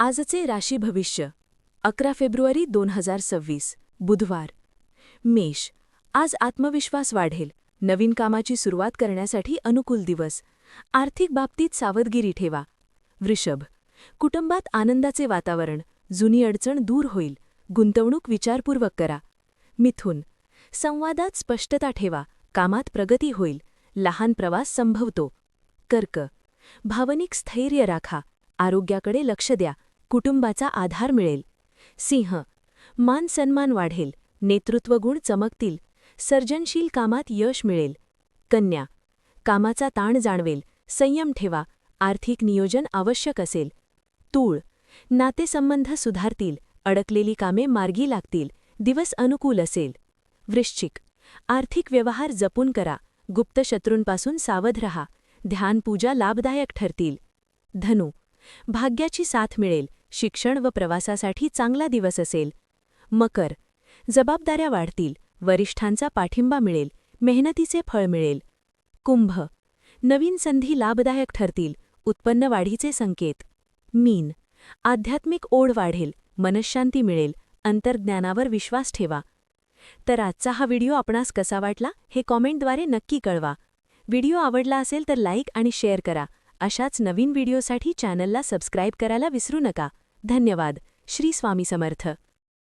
आजचे राशी भविष्य 11 फेब्रुवारी 2026 बुधवार. मेष. आज आत्मविश्वास वाढेल. नवीन कामाची सुरुवात करण्यासाठी अनुकूल दिवस. आर्थिक बाबतीत सावधगिरी ठेवा. वृषभ. कुटुंबात आनंदाचे वातावरण. जुनी अडचण दूर होईल. गुंतवणूक विचारपूर्वक करा. मिथुन. संवादात स्पष्टता ठेवा. कामात प्रगती होईल. लहान प्रवास संभवतो. कर्क. भावनिक स्थैर्य राखा. आरोग्याकडे लक्ष द्या. कुटुंबाचा आधार मिळेल. सिंह. मान सन्मान वाढेल. नेतृत्वगुण चमकतील. सर्जनशील कामात यश मिळेल. कन्या. कामाचा ताण जाणवेल. संयम ठेवा. आर्थिक नियोजन आवश्यक असेल. तूळ. नातेसंबंध सुधारतील. अडकलेली कामे मार्गी लागतील. दिवस अनुकूल असेल. वृश्चिक. आर्थिक व्यवहार जपून करा. गुप्त शत्रूंपासून सावध रहा. ध्यानपूजा लाभदायक ठरतील. धनु. भाग्याची साथ मिळेल. शिक्षण व प्रवासासाठी चांगला दिवस असेल. मकर. जबाबदाऱ्या वाढतील. वरिष्ठांचा पाठिंबा मिळेल. मेहनतीचे फळ मिळेल. कुंभ. नवीन संधी लाभदायक ठरतील. उत्पन्न वाढीचे संकेत. मीन. आध्यात्मिक ओढ वाढेल. मनःशांती मिळेल. अंतर्ज्ञानावर विश्वास ठेवा. तर आजचा हा व्हिडिओ आपणास कसा वाटला हे कॉमेंटद्वारे नक्की कळवा. व्हिडिओ आवडला असेल तर लाईक आणि शेअर करा. अशाच नवीन व्हिडिओसाठी चॅनलला सबस्क्राईब करायला विसरू नका. धन्यवाद. श्री स्वामी समर्थ.